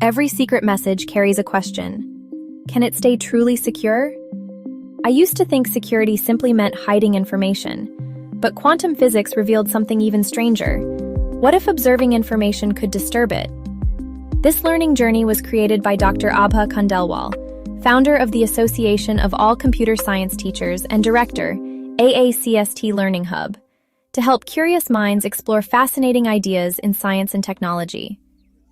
Every secret message carries a question. Can it stay truly secure? I used to think security simply meant hiding information, but quantum physics revealed something even stranger. What if observing information could disturb it? This learning journey was created by Dr. Abha Khandelwal, founder of the Association of All Computer Science Teachers and director, AACST Learning Hub, to help curious minds explore fascinating ideas in science and technology.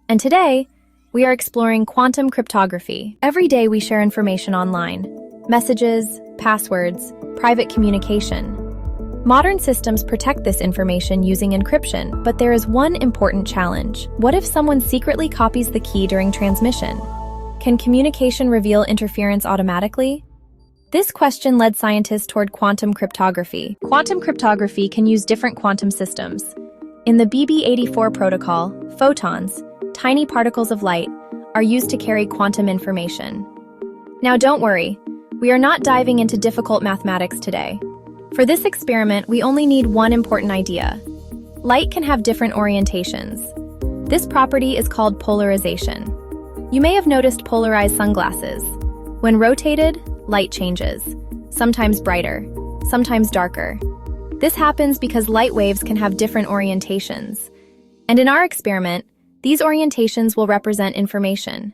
And today, we are exploring quantum cryptography. Every day we share information online: messages, passwords, private communication. Modern systems protect this information using encryption, but there is one important challenge. What if someone secretly copies the key during transmission? Can communication reveal interference automatically? This question led scientists toward quantum cryptography. Quantum cryptography can use different quantum systems. In the BB84 protocol, photons, tiny particles of light, are used to carry quantum information. Now don't worry, we are not diving into difficult mathematics today. For this experiment, we only need one important idea. Light can have different orientations. This property is called polarization. You may have noticed polarized sunglasses. When rotated, light changes, sometimes brighter, sometimes darker. This happens because light waves can have different orientations. And in our experiment, these orientations will represent information.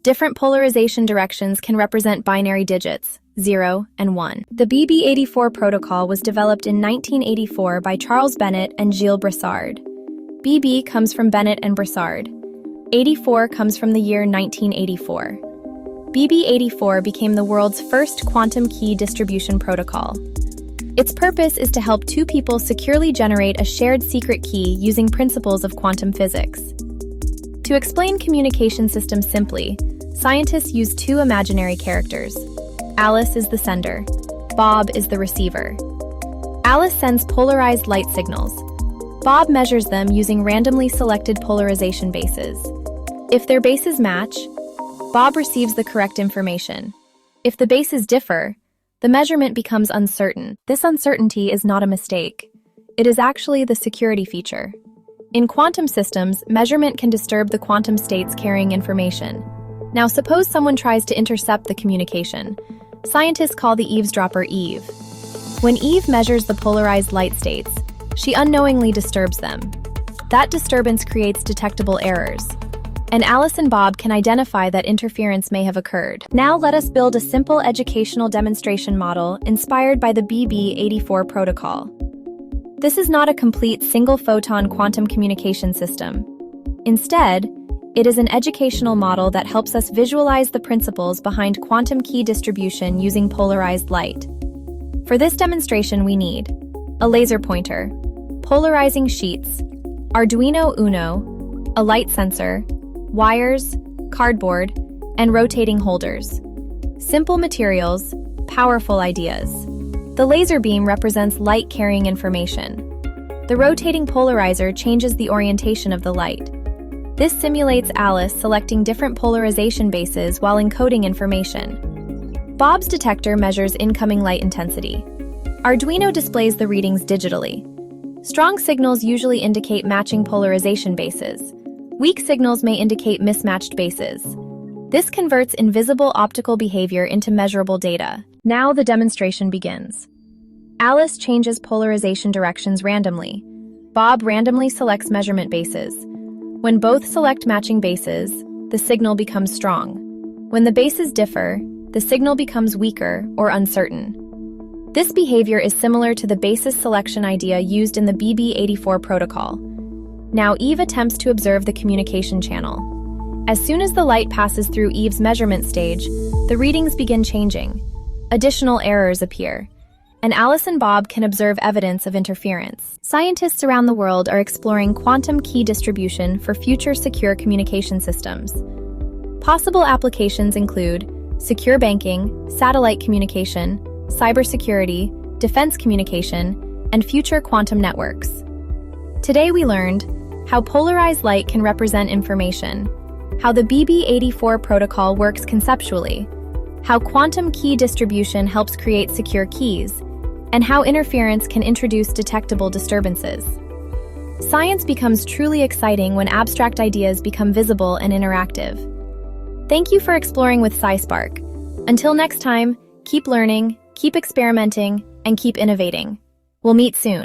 Different polarization directions can represent binary digits, 0 and 1. The BB84 protocol was developed in 1984 by Charles Bennett and Gilles Brassard. BB comes from Bennett and Brassard. 84 comes from the year 1984. BB84 became the world's first quantum key distribution protocol. Its purpose is to help two people securely generate a shared secret key using principles of quantum physics. To explain communication systems simply, scientists use two imaginary characters. Alice is the sender. Bob is the receiver. Alice sends polarized light signals. Bob measures them using randomly selected polarization bases. If their bases match, Bob receives the correct information. If the bases differ, the measurement becomes uncertain. This uncertainty is not a mistake. It is actually the security feature. In quantum systems, measurement can disturb the quantum states carrying information. Now suppose someone tries to intercept the communication. Scientists call the eavesdropper Eve. When Eve measures the polarized light states, she unknowingly disturbs them. That disturbance creates detectable errors. And Alice and Bob can identify that interference may have occurred. Now let us build a simple educational demonstration model inspired by the BB84 protocol. This is not a complete single-photon quantum communication system. Instead, it is an educational model that helps us visualize the principles behind quantum key distribution using polarized light. For this demonstration, we need a laser pointer, polarizing sheets, Arduino Uno, a light sensor, wires, cardboard, and rotating holders. Simple materials, powerful ideas. The laser beam represents light carrying information. The rotating polarizer changes the orientation of the light. This simulates Alice selecting different polarization bases while encoding information. Bob's detector measures incoming light intensity. Arduino displays the readings digitally. Strong signals usually indicate matching polarization bases. Weak signals may indicate mismatched bases. This converts invisible optical behavior into measurable data. Now the demonstration begins. Alice changes polarization directions randomly. Bob randomly selects measurement bases. When both select matching bases, the signal becomes strong. When the bases differ, the signal becomes weaker or uncertain. This behavior is similar to the basis selection idea used in the BB84 protocol. Now Eve attempts to observe the communication channel. As soon as the light passes through Eve's measurement stage, the readings begin changing. Additional errors appear, and Alice and Bob can observe evidence of interference. Scientists around the world are exploring quantum key distribution for future secure communication systems. Possible applications include secure banking, satellite communication, cybersecurity, defense communication, and future quantum networks. Today we learned how polarized light can represent information, how the BB84 protocol works conceptually, how quantum key distribution helps create secure keys, and how interference can introduce detectable disturbances. Science becomes truly exciting when abstract ideas become visible and interactive. Thank you for exploring with SciSpark. Until next time, keep learning, keep experimenting, and keep innovating. We'll meet soon.